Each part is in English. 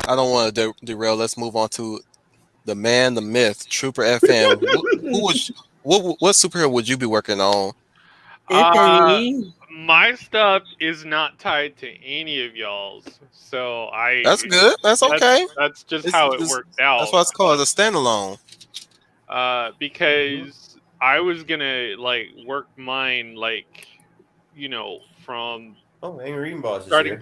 I don't want to derail. Let's move on to the man, the myth, Trooper FN. Who was what superhero would you be working on? If Uh, any. my stuff is not tied to any of y'all's, so That's good. That's okay. that's just It's, how it it's worked that's out. why it's called a standalone. Because I was gonna like work mine like, from Oh, Angry Eating Boss is here.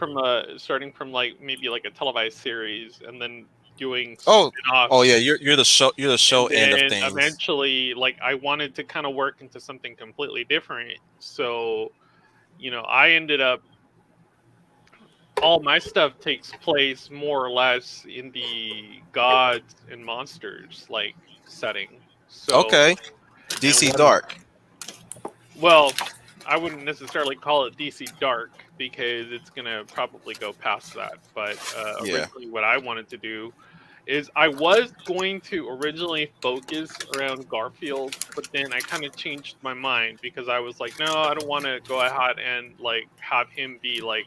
starting from like maybe like a televised series, and then doing Oh, oh spin-offs, yeah, you're the show and end of then things. eventually like I wanted to kind of work into something completely different. So, I ended up, all my stuff takes place more or less in the gods and monsters like setting. So, Okay, and DC Dark. well, I wouldn't necessarily call it DC Dark because it's gonna probably go past that. But Yeah. originally, what I wanted to do is I was going to originally focus around Garfield, but then I kind of changed my mind because I was like, no, I don't want to go ahead and like have him be like,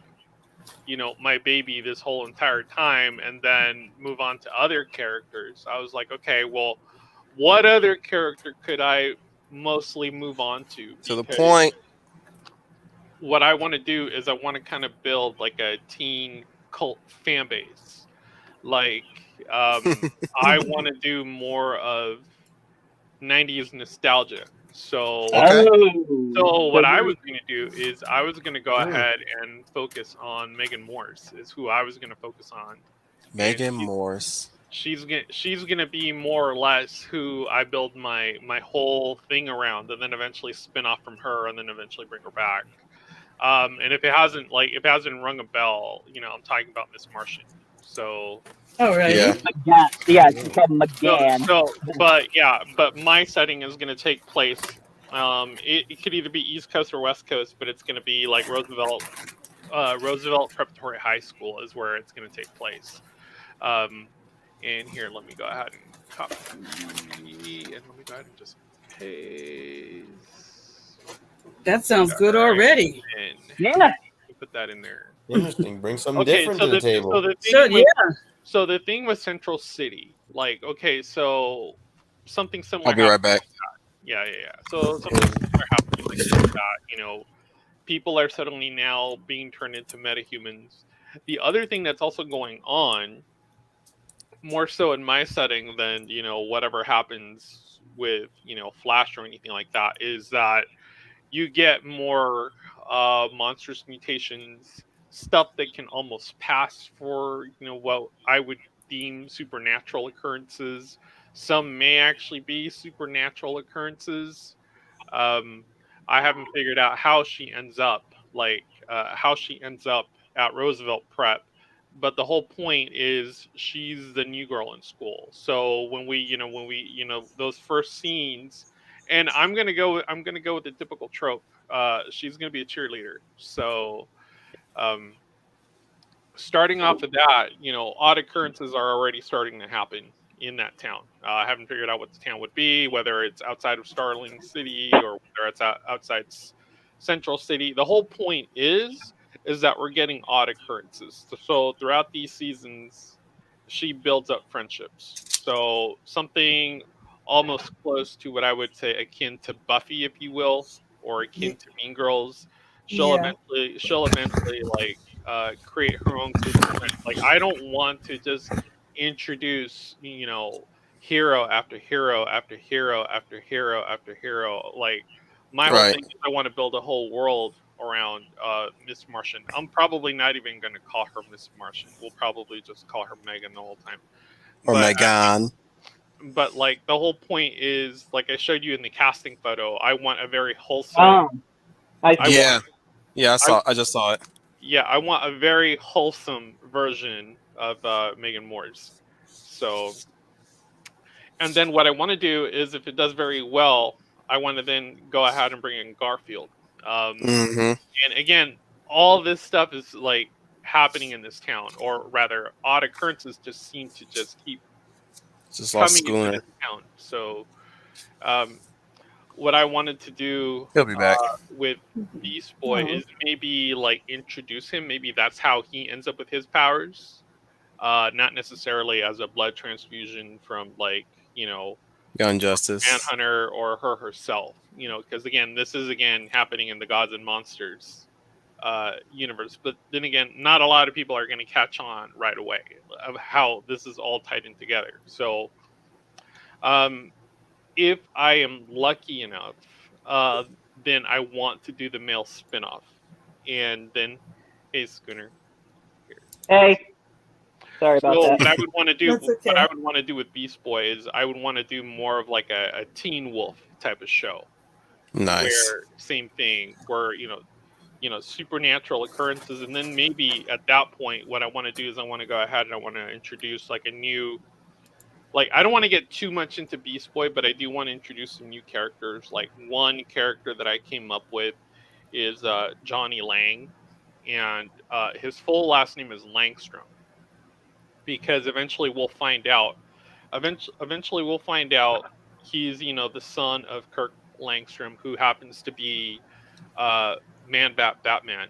my baby this whole entire time and then move on to other characters. I was like, okay, well, what other character could I mostly move on to? To the Because point. what I want to do is I want to kind of build like a teen cult fan base. Like, I want to do more of 90s nostalgia. So, Okay. so Oh, what I was going to do is I was going to go Mm. ahead and focus on Megan Morse is who I was going to focus on, and Megan Morse. she's gonna be more or less who I build my whole thing around, and then eventually spin off from her, and then eventually bring her back. And if it hasn't rung a bell, I'm talking about Miss Martian. So Yeah. alrighty. McGann. Yeah, she's called so McGann. but my setting is gonna take place. It could either be East Coast or West Coast, but it's gonna be like Roosevelt Preparatory High School is where it's gonna take place. Um, and here, let me go ahead and copy, and let me go ahead and just paste. That sounds good Alright, already. and Yeah. put that in there. Interesting. Bring something Okay, different so to the the table. So thing yeah, the thing with Central City, like, okay, so something I'll similar be right happened. back. Yeah, yeah, yeah. So something similar happening like this, that people are suddenly now being turned into metahumans. The other thing that's also going on, more so in my setting than whatever happens with Flash or anything like that, is that you get more monstrous mutations, stuff that can almost pass for what I would deem supernatural occurrences. Some may actually be supernatural occurrences. um, I haven't figured out how she ends up at Roosevelt Prep. But the whole point is she's the new girl in school. So when we those first scenes, and I'm gonna go with the typical trope. She's gonna be a cheerleader. So, um, starting off of that, odd occurrences are already starting to happen in that town. I haven't figured out what the town would be, whether it's outside of Starling City or whether it's outside Central City. The whole point is that we're getting odd occurrences. So throughout these seasons, she builds up friendships. So something almost close to what I would say akin to Buffy, if you will, or akin to Mean Girls. yeah. She'll eventually like create her own group of friends. Like, I don't want to just introduce, hero after hero after hero after hero after hero. Like, my whole Right. thing is I want to build a whole world around Miss Martian. I'm probably not even going to call her Miss Martian. We'll probably just call her Megan the whole time. Or But Megan. like the whole point is, like I showed you in the casting photo, I want a very wholesome. Um, I I see. Yeah. want Yeah. I I just saw it. Yeah, I want a very wholesome version of Megan Morse. So, and then what I want to do is, if it does very well, I want to then go ahead and bring in Garfield. Um, Mm-hmm. and again, all this stuff is like happening in this town, or rather, odd occurrences just seem to just keep Just lost coming into schooner. this town. So, um, what I wanted to do He'll be back. with Beast Boy Oh, is maybe like introduce him. Maybe that's how he ends up with his powers. not necessarily as a blood transfusion from Young Justice. Manhunter or her herself. Because again, this is happening in the Gods and Monsters universe. But then again, not a lot of people are going to catch on right away of how this is all tied in together. So, if I am lucky enough, then I want to do the male spinoff, and then, hey Schooner. Hey. Sorry about So that. what I would want to do, That's okay. what I would want to do with Beast Boy is I would want to do more of like a Teen Wolf type of show. Nice. Where same thing, where supernatural occurrences, and then maybe at that point, what I want to do is I want to go ahead and I want to introduce like a new, I don't want to get too much into Beast Boy, but I do want to introduce some new characters. Like one character that I came up with is Johnny Lang, and his full last name is Langstrom. Because eventually we'll find out. Eventually we'll find out he's the son of Kirk Langstrom, who happens to be Batman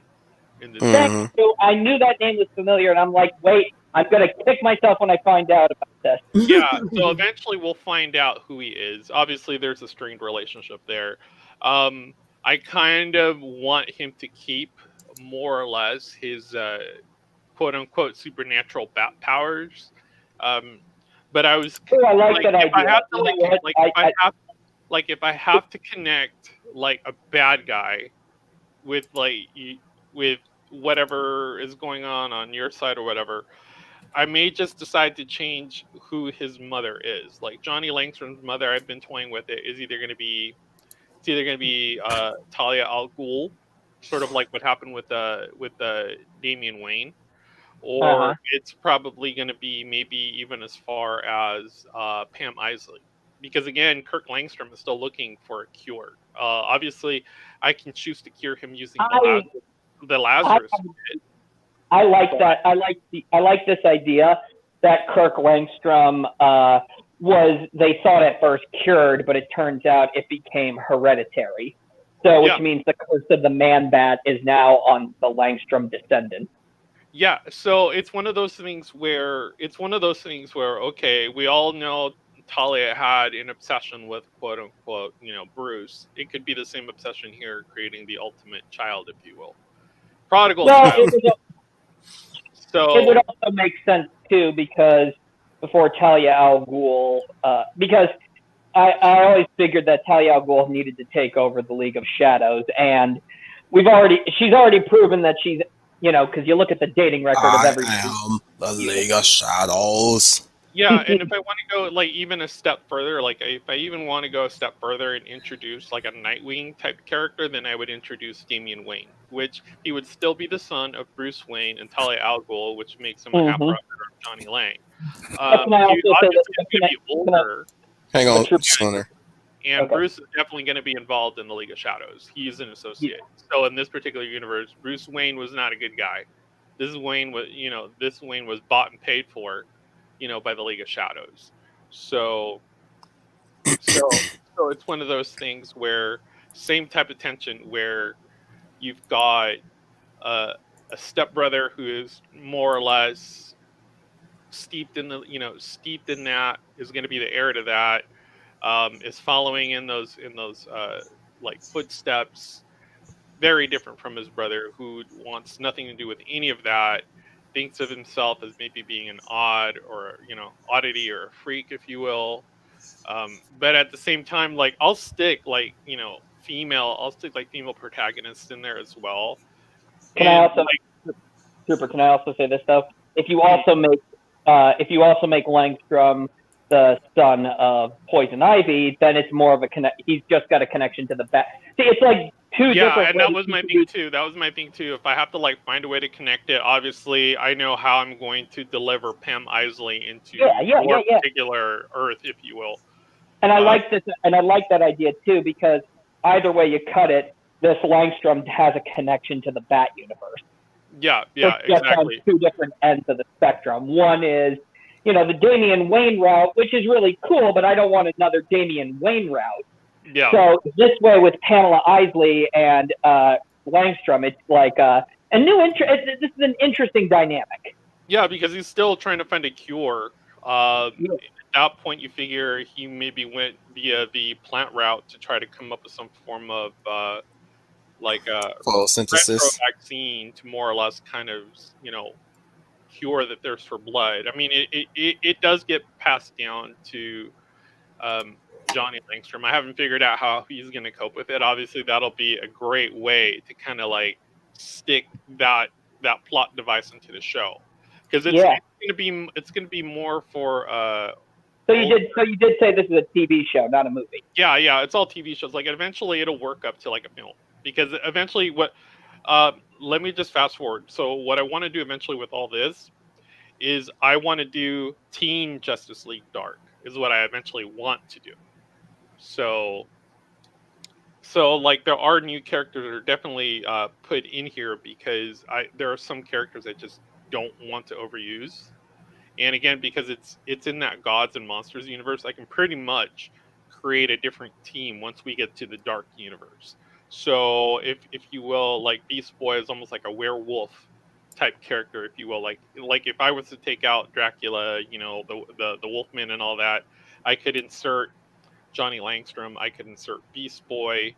in the Thank you. I knew that name was familiar, and I'm like, wait, I'm gonna kick myself when I find out about this. Yeah, so eventually we'll find out who he is. Obviously, there's a strained relationship there. I kind of want him to keep more or less his quote unquote supernatural bat powers. But I was I like that if idea. If I have to connect like a bad guy with with whatever is going on your side or whatever, I may just decide to change who his mother is. Like Johnny Langstrom's mother, I've been toying with it. Is either going to be Talia al Ghul, sort of like what happened with Damian Wayne, or it's probably going to be maybe even as far as Pam Isley, because again, Kirk Langstrom is still looking for a cure. Obviously, I can choose to cure him using the Lazarus. I like that. I like this idea that Kirk Langstrom they thought at first cured, but it turns out it became hereditary. So, which means the curse of the Man-Bat is now on the Langstrom descendant. Yeah, so it's one of those things where okay, we all know Talia had an obsession with quote unquote, Bruce. It could be the same obsession here, creating the ultimate child, if you will, prodigal child. It would also make sense too, because before Talia al Ghul, because I always figured that Talia al Ghul needed to take over the League of Shadows, and she's already proven that she's, because you look at the dating record of every. I am the League of Shadows. Yeah, and if I want to go even a step further, if I even want to go a step further and introduce a Nightwing type character, then I would introduce Damian Wayne, which he would still be the son of Bruce Wayne and Talia al Ghul, which makes him a half brother of Johnny Lang. He be older. Hang on, Schooner. And Bruce is definitely going to be involved in the League of Shadows. He's an associate. So in this particular universe, Bruce Wayne was not a good guy. This Wayne was bought and paid for, by the League of Shadows. So it's one of those things where same type of tension, where you've got a stepbrother who is more or less steeped in that, is going to be the heir to that, is following in those footsteps, very different from his brother, who wants nothing to do with any of that, thinks of himself as maybe being an oddity or a freak, if you will. But at the same time, I'll stick female protagonists in there as well. Can I also say this though? If you also make Langstrom the son of Poison Ivy, then it's more of he's just got a connection to the bat. See, it's like two different. Yeah, and that was my thing too. If I have to find a way to connect it, obviously I know how I'm going to deliver Pam Isley into your particular Earth, if you will. And I like this, and I like that idea too, because either way you cut it, this Langstrom has a connection to the Bat universe. Yeah, exactly. On two different ends of the spectrum. One is, the Damian Wayne route, which is really cool, but I don't want another Damian Wayne route. Yeah. So this way with Pamela Isley and Langstrom, it's like a new this is an interesting dynamic. Yeah, because he's still trying to find a cure. At that point, you figure he maybe went via the plant route to try to come up with some form of like a retro Photosynthesis. vaccine to more or less kind of cure the thirst for blood. I mean, it does get passed down to Johnny Langstrom. I haven't figured out how he's going to cope with it. Obviously, that'll be a great way to kind of like stick that plot device into the show, because it's going to be more for. So you did say this is a TV show, not a movie. Yeah, it's all TV shows. Like eventually, it'll work up to like a film, because eventually, what? Let me just fast forward. So what I want to do eventually with all this is I want to do Teen Justice League Dark is what I eventually want to do. So like there are new characters that are definitely put in here, because there are some characters I just don't want to overuse. And again, because it's in that Gods and Monsters universe, I can pretty much create a different team once we get to the Dark universe. So if you will, like Beast Boy is almost like a werewolf type character, if you will. Like if I was to take out Dracula, the Wolfman and all that, I could insert Johnny Langstrom, I could insert Beast Boy.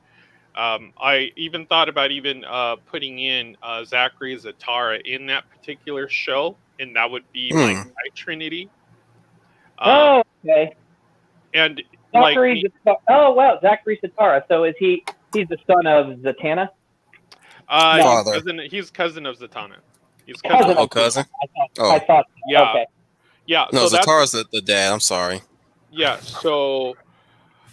I even thought about putting in Zachary Zatara in that particular show, and that would be like my Trinity. Okay. And Zachary Zatara. So is he's the son of Zatanna? He's cousin of Zatanna. He's cousin. I thought. Yeah. Okay. Yeah. No, so Zatara's the dad. I'm sorry. Yeah. So,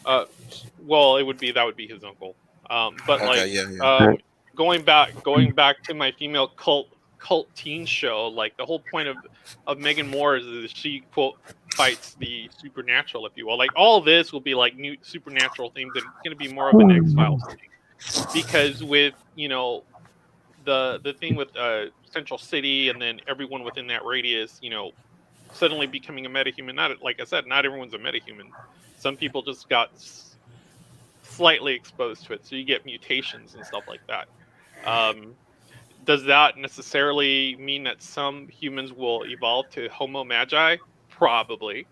well, that would be his uncle. But okay, going back to my female cult teen show, like the whole point of Megan Moore is that she quote fights the supernatural, if you will. Like all this will be like new supernatural themes, and it's going to be more of an X-Files thing, because with the thing with Central City, and then everyone within that radius, suddenly becoming a metahuman. Not, like I said, not everyone's a metahuman. Some people just got slightly exposed to it, so you get mutations and stuff like that. Does that necessarily mean that some humans will evolve to Homo Magi? Probably.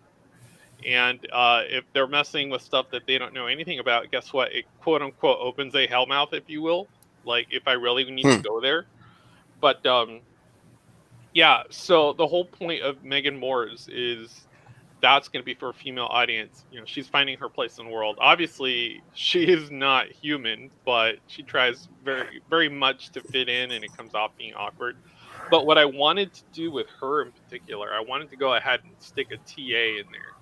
And if they're messing with stuff that they don't know anything about, guess what? It quote unquote opens a hellmouth, if you will. Like if I really need to go there. But yeah, so the whole point of Megan Moore's is that's going to be for a female audience. She's finding her place in the world. Obviously, she is not human, but she tries very, very much to fit in, and it comes off being awkward. But what I wanted to do with her in particular, I wanted to go ahead and stick a TA in there.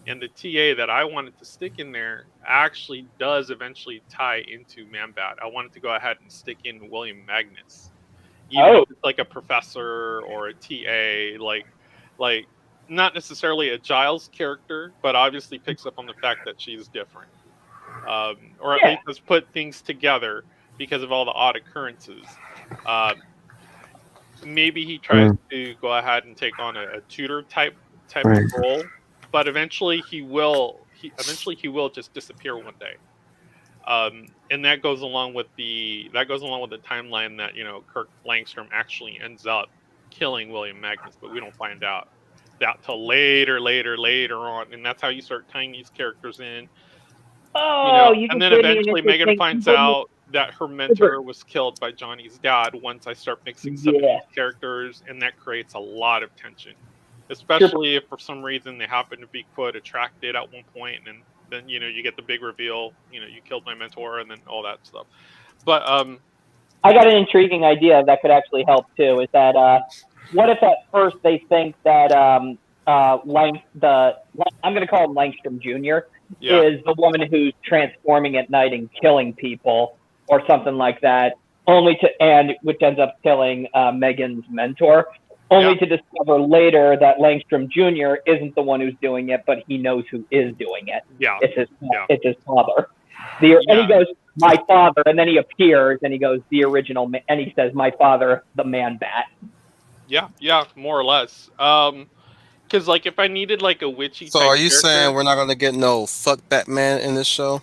And the TA that I wanted to stick in there actually does eventually tie into Man-Bat. I wanted to go ahead and stick in William Magnus. Even if it's like a professor or a TA, like not necessarily a Giles character, but obviously picks up on the fact that she's different. Or at least has put things together because of all the odd occurrences. Maybe he tries to go ahead and take on a tutor type of role, but eventually he will just disappear one day. And that goes along with the timeline that Kirk Langstrom actually ends up killing William Magnus, but we don't find out that till later on, and that's how you start tying these characters in. And then eventually Megan finds out that her mentor was killed by Johnny's dad once I start mixing some of these characters, and that creates a lot of tension, especially if for some reason they happen to be quote attracted at one point, and then you get the big reveal, you killed my mentor, and then all that stuff. But I got an intriguing idea that could actually help too. Is that what if at first they think that I'm going to call him Langstrom Jr. is the one who's transforming at night and killing people or something like that, which ends up killing Megan's mentor, only to discover later that Langstrom Jr. isn't the one who's doing it, but he knows who is doing it. Yeah, it's his father. And he goes, my father, and then he appears and he goes, the original, and he says, my father, the Man-Bat. Yeah, more or less. Because like if I needed like a witchy. So are you saying we're not gonna get no fuck Batman in this show?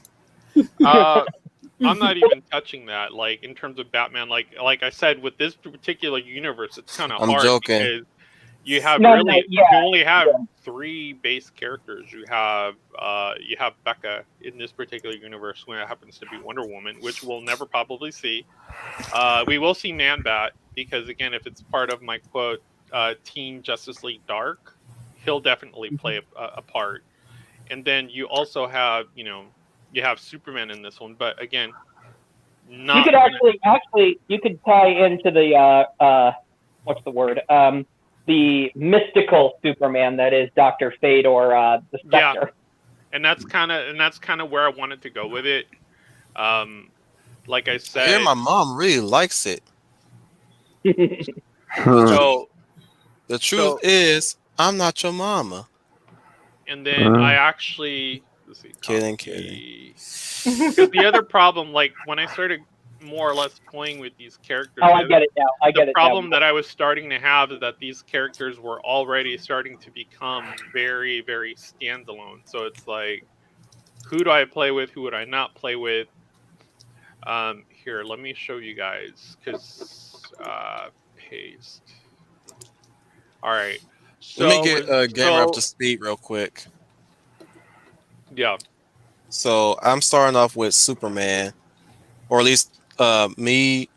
I'm not even touching that. Like in terms of Batman, like I said, with this particular universe, it's kind of hard. I'm joking. You have No, really yeah, you only have yeah. 3 base characters. You have Becca in this particular universe, when it happens to be Wonder Woman, which we'll never probably see. We will see Man-Bat, because again, if it's part of my quote Team Justice League Dark, he'll definitely play a part. And then you also have, you have Superman in this one, but again, You not could actually you could tie into the what's the word? The mystical Superman that is Dr. Fate or the Spectre. Yeah. And that's kind of where I wanted to go with it. Like I I said, hear my mom really likes it. so The truth is, I'm not your mama. and then I actually let's see, Kidding. because the other problem, like when I started more or less toying with these characters, Oh, I get it now. the problem that I was starting to have is that these characters were already starting to become very, very standalone. So it's like, who do I play with? Who would I not play with? Here, let me show you guys, because paste. All right. So Let me get a gamer up to speed real quick. Yeah. So I'm starting off with Superman, or at least me,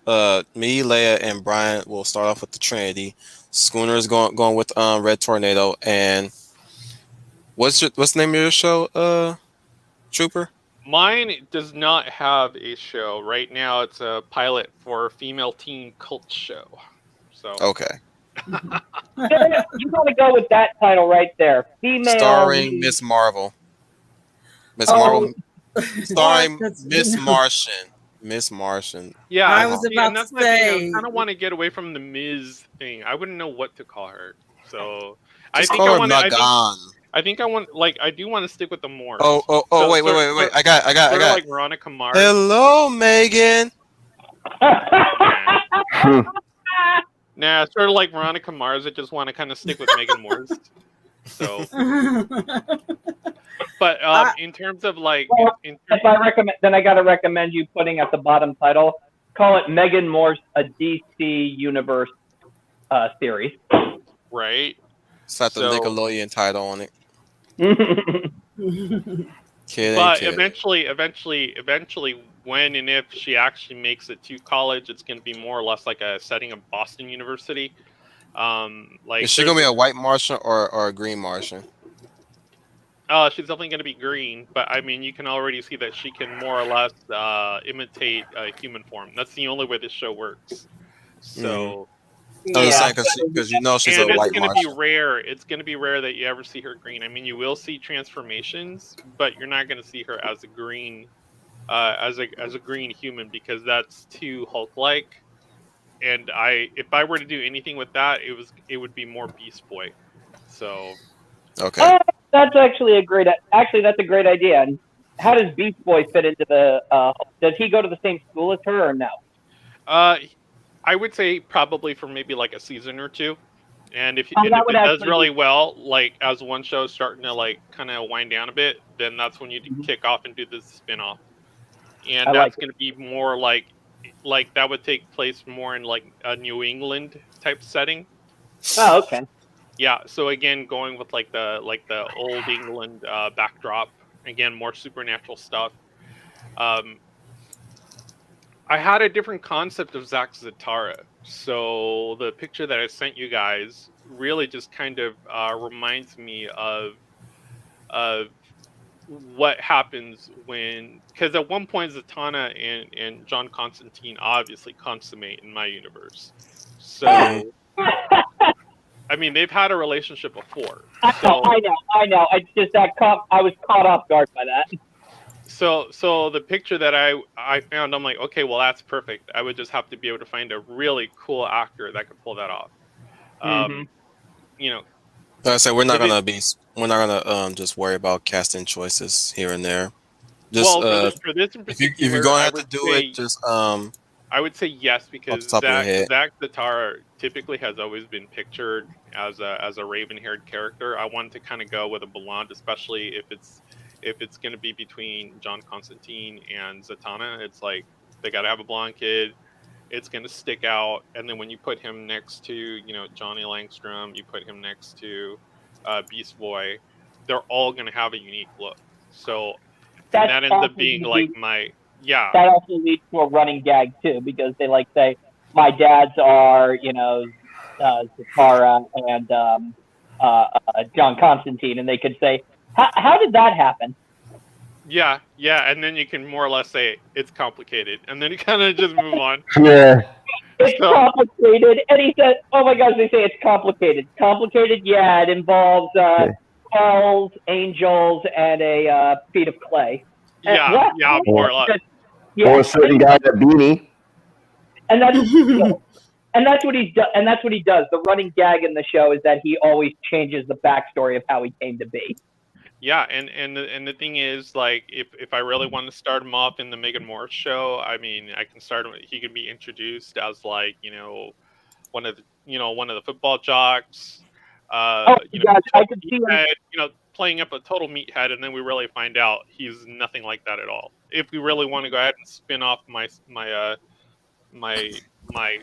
Leia, and Brian will start off with the Trinity. Schooner is going with Red Tornado. And what's the name of your show, Trooper? Mine does not have a show right now. It's a pilot for a female teen cult show. So okay. You want to go with that title right there, female starring Miss Marvel. Marvel, starring Miss Martian. Miss Martian. Yeah, I was about to say. I kind of want to get away from the Ms. thing. I wouldn't know what to call her. So Just call her Nagan. I think I want, like, I do want to stick with the Morse. Oh, wait. I got. Like Veronica Mars. Hello, Megan. Nah, sort of like Veronica Mars. I just want to kind of stick with Megan Morse. So, but in terms of like, if I recommend, then I got to recommend you putting at the bottom title, call it Megan Morse, a DC Universe series. Right. It's got the Nickelodeon title on it. Eventually, when and if she actually makes it to college, it's going to be more or less like a setting of Boston University. Like, is she gonna be a white Martian or a green Martian? She's definitely going to be green, but I mean, you can already see that she can more or less imitate a human form. That's the only way this show works. So. Because you know she's a white Martian. It's going to be rare. It's going to be rare that you ever see her green. I mean, you will see transformations, but you're not going to see her as a green, as a green human, because that's too Hulk-like. And if I were to do anything with that, it would be more Beast Boy. So. Okay. That's actually a great idea. And how does Beast Boy fit into the? Does he go to the same school as her or no? I would say probably for maybe like a season or two, and if it does really well, like as one show is starting to like kind of wind down a bit, then that's when you kick off and do the spin-off, and that's going to be more like that would take place more in like a New England type setting. Oh, okay. Yeah, so again, going with like the old England backdrop, again more supernatural stuff. I had a different concept of Zack Zatara, so the picture that I sent you guys really just kind of reminds me of what happens when, because at one point Zatanna and John Constantine obviously consummate in my universe. So, I mean, they've had a relationship before. So, I know. It's just that I was caught off guard by that. So the picture that I found, I'm like, okay, well that's perfect. I would just have to be able to find a really cool actor that could pull that off. You know. Like I said, we're not gonna just worry about casting choices here and there. Just for this in particular, if you're gonna have to do it, just I would say yes, because Zack Zatara typically has always been pictured as a raven-haired character. I wanted to kind of go with a blonde, especially if it's going to be between John Constantine and Zatanna. It's like they got to have a blonde kid. it's going to stick out. And then when you put him next to, Johnny Langstrom, you put him next to Beast Boy, they're all going to have a unique look. So that ends up being like That also leads to a running gag too, because they say, my dads are, Zatara and John Constantine, and they could say, how did that happen? Yeah, and then you can more or less say it's complicated, and then you kind of just move on. Yeah. It's complicated, and he said, "Oh my gosh, they say it's complicated. Complicated? Yeah, it involves skulls, angels, and a feet of clay." Yeah, more or less. Or a certain guy at Beanie. And that's and that's what he's done. And that's what he does. The running gag in the show is that he always changes the backstory of how he came to be. Yeah, and the thing is, like, if I really want to start him off in the Megan Morris show, I mean, I can start him. He can be introduced as like, one of the football jocks. I could see him. Playing up a total meathead, and then we really find out he's nothing like that at all. If we really want to go ahead and spin off my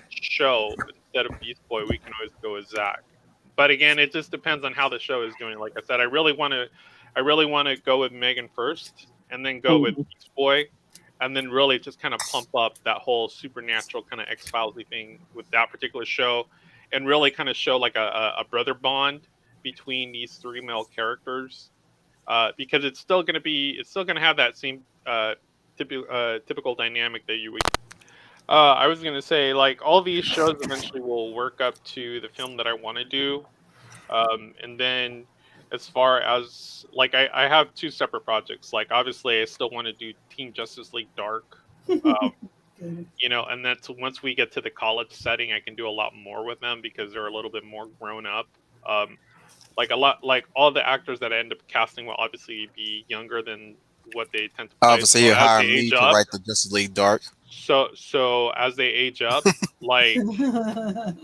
show instead of Beast Boy, we can always go with Zach. But again, it just depends on how the show is doing. Like I said, I really want to go with Megan first, and then go with Beast Boy, and then really just kind of pump up that whole supernatural kind of X-Files-y thing with that particular show, and really kind of show like a brother bond between these three male characters, because it's still going to have that same typical dynamic that you would. I was going to say, like, all these shows eventually will work up to the film that I want to do. And then as far as, like, I have two separate projects. Like, obviously, I still want to do Team Justice League Dark. And that's once we get to the college setting, I can do a lot more with them because they're a little bit more grown up. Like all the actors that I end up casting will obviously be younger than what they tend to play. Obviously, you hire me to write the Justice League Dark. So as they age up, like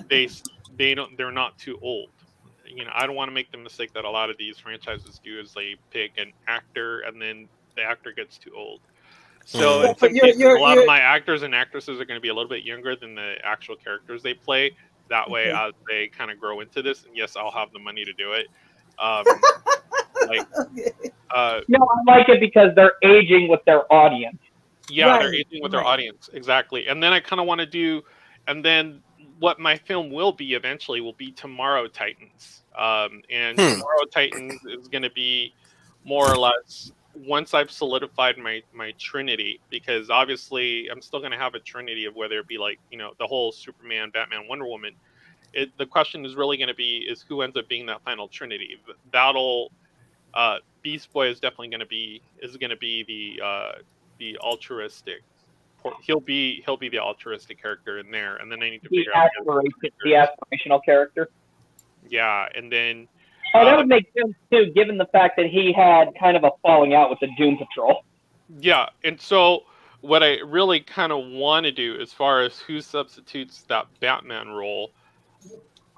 they're not too old. I don't want to make the mistake that a lot of these franchises do, is they pick an actor and then the actor gets too old. So in some cases, a lot of my actors and actresses are going to be a little bit younger than the actual characters they play. That way, as they kind of grow into this, and yes, I'll have the money to do it. No, I like it because they're aging with their audience. Yeah, they're aging with their audience, exactly. And then I kind of want to do, and then what my film will be eventually will be Tomorrow Titans. And Tomorrow Titans is going to be more or less, once I've solidified my trinity, because obviously I'm still going to have a trinity of whether it be like, the whole Superman, Batman, Wonder Woman. The question is really going to be is who ends up being that final trinity. That'll Beast Boy is definitely going to be the altruistic. He'll be the altruistic character in there, and then I need to figure out the aspirational character. Yeah, and then. That would make sense too, given the fact that he had kind of a falling out with the Doom Patrol. Yeah, and so what I really kind of want to do, as far as who substitutes that Batman role,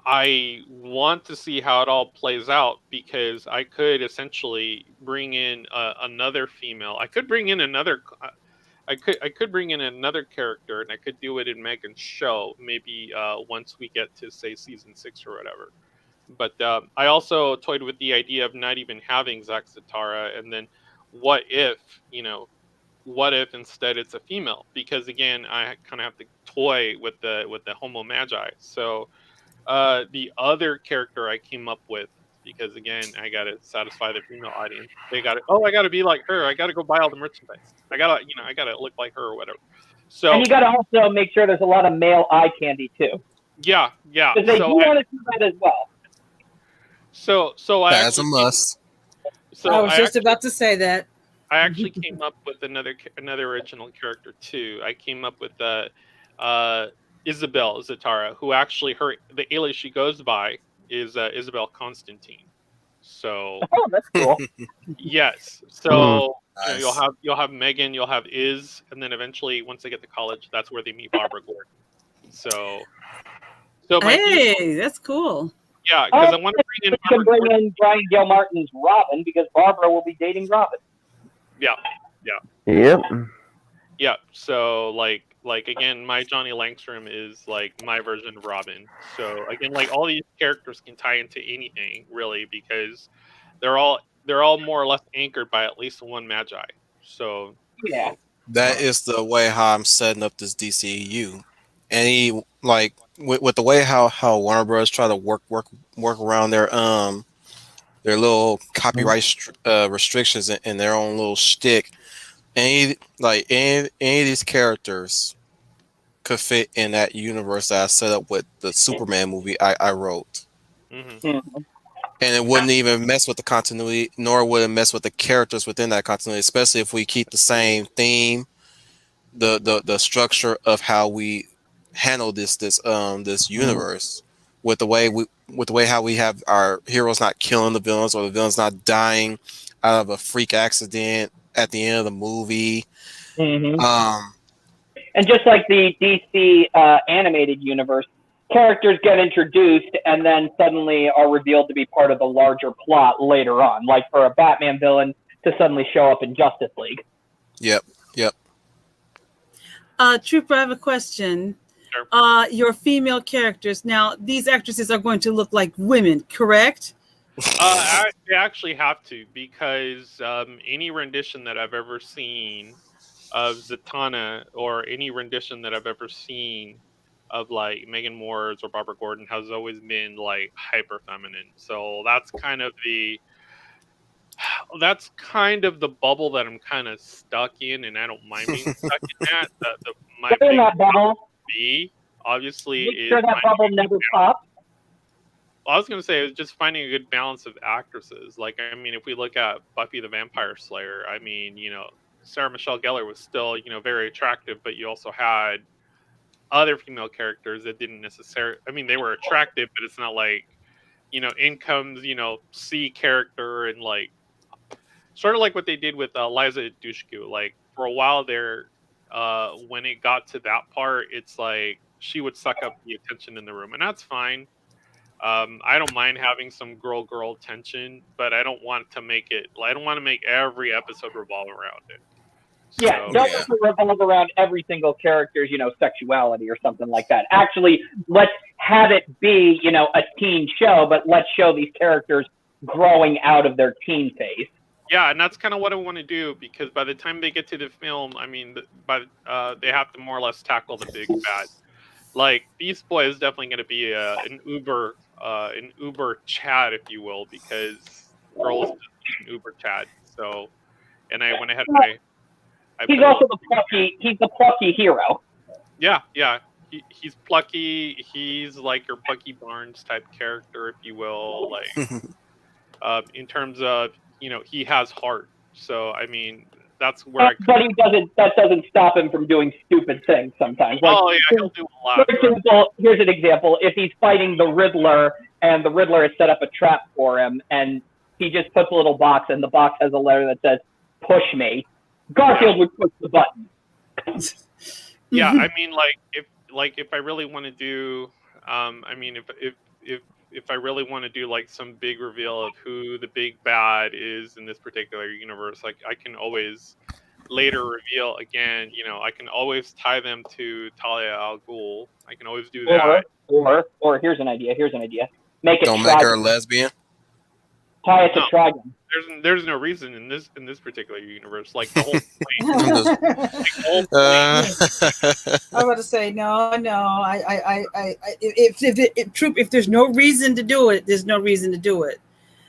I want to see how it all plays out, because I could essentially bring in another female. I could bring in another. I could bring in another character, and I could do it in Megan's show, maybe once we get to say season 6 or whatever. But I also toyed with the idea of not even having Zach Zatara, and then what if instead it's a female? Because again, I kind of have to toy with the homo magi. So the other character I came up with, because again, I got to satisfy the female audience. I got to be like her. I got to go buy all the merchandise. I got to look like her or whatever. So, and you got to also make sure there's a lot of male eye candy too. Yeah. Because they do want to do that as well. So that's a must. So I was just about to say that. I actually came up with another original character too. I came up with Isabel Zatara, who actually the alias she goes by is Isabel Constantine. So that's cool. Yes. So nice. You'll have Megan, you'll have Iz, and then eventually once they get to college, that's where they meet Barbara Gordon. So that's cool. Yeah, because I want to bring in Brian Gilmartin's Robin, because Barbara will be dating Robin. Yeah. Yep. Yeah. So like Like again, my Johnny Langstrom is like my version of Robin. So again, like all these characters can tie into anything really because they're all more or less anchored by at least one magi. So Yeah. That is the way how I'm setting up this DCEU. Any like with the way how Warner Bros. Try to work around their little copyright restrictions in their own little shtick. Any of these characters could fit in that universe that I set up with the Superman movie I wrote. Mm-hmm. And it wouldn't even mess with the continuity, nor would it mess with the characters within that continuity, especially if we keep the same theme, the structure of how we handle this universe with the way how we have our heroes not killing the villains or the villains not dying out of a freak accident at the end of the movie. Mm-hmm. And just like the DC animated universe, characters get introduced and then suddenly are revealed to be part of the larger plot later on, like for a Batman villain to suddenly show up in Justice League. Yep. Trooper, I have a question. Sure. Your female characters, now these actresses are going to look like women, correct? They actually have to, because any rendition that I've ever seen of Zatanna or any rendition that I've ever seen of like Megan Moore's or Barbara Gordon has always been like hyper feminine. So that's kind of the bubble that I'm kind of stuck in, and I don't mind being stuck in that. My Get in big that bubble. B obviously Make is sure that bubble never pops. I was going to say, just finding a good balance of actresses. Like, I mean, if we look at Buffy the Vampire Slayer, I mean, Sarah Michelle Gellar was still, very attractive, but you also had other female characters that didn't necessarily, I mean, they were attractive, but it's not like, in comes, C character and like, sort of like what they did with Liza Dushku. Like, for a while there, when it got to that part, it's like she would suck up the attention in the room, and that's fine. I don't mind having some girl tension, but I don't want to make every episode revolve around it. Yeah, don't let it revolve around every single character's, sexuality or something like that. Actually, let's have it be, a teen show, but let's show these characters growing out of their teen phase. Yeah, and that's kind of what I want to do, because by the time they get to the film, I mean, they have to more or less tackle the big bad. Like, Beast Boy is definitely going to be an Uber Chad, if you will, because girls just an Uber Chad. So, and I went ahead and he's also the plucky hero. Yeah. He's plucky. He's like your Bucky Barnes type character, if you will. Like, in terms of, he has heart. So, I mean, that's where but that doesn't stop him from doing stupid things sometimes. Like, he'll do a lot. For example, here's an example. If he's fighting the Riddler and the Riddler has set up a trap for him and he just puts a little box and the box has a letter that says, "Push me," Garfield would push the button. Yeah, I mean, if I really want to do, I mean, if I really want to do like some big reveal of who the big bad is in this particular universe, like I can always later reveal again. I can always tie them to Talia al Ghul. I can always do that. Or here's an idea. Make it. Don't make her a lesbian. Tie it to Trigon. There's no reason in this particular universe. Like the whole point. I'm about to say no. If there's no reason to do it, there's no reason to do it.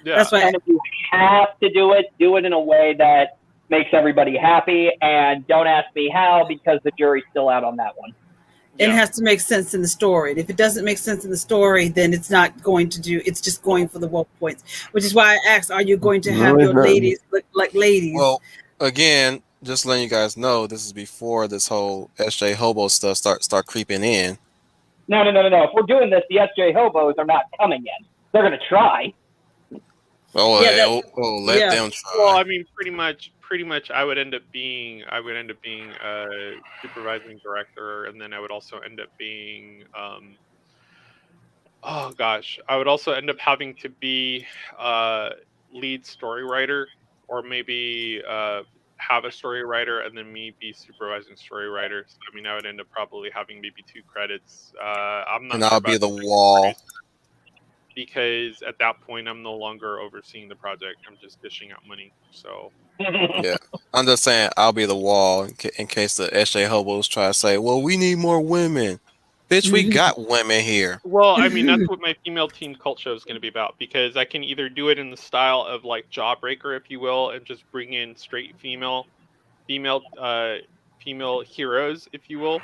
Yeah. That's why. And if you have to do it in a way that makes everybody happy, and don't ask me how, because the jury's still out on that one. It has to make sense in the story. And if it doesn't make sense in the story, then it's not going to do. It's just going for the woke points, which is why I asked: are you going to have your ladies look like ladies? Well, again, just letting you guys know, this is before this whole SJ Hobo stuff start creeping in. No. If we're doing this, the SJ Hobos are not coming in. They're going to try. Oh, yeah, let them try. Well, I mean, pretty much, I would end up being a supervising director, and then I would also end up being, I would also end up having to be lead story writer, or maybe have a story writer and then me be supervising story writer. So, I mean, I would end up probably having maybe 2 credits. I'm not And sure I'll about be the wall. because at that point I'm no longer overseeing the project. I'm just dishing out money. So Yeah, I'm just saying I'll be the wall in case the SJ hobos try to say, "Well, we need more women." Bitch, we got women here. well, I mean, that's what my female team cult show is going to be about, because I can either do it in the style of like Jawbreaker, if you will, and just bring in straight female heroes, if you will.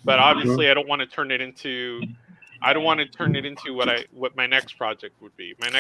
But obviously, I don't want to turn it into what my next project would be. My next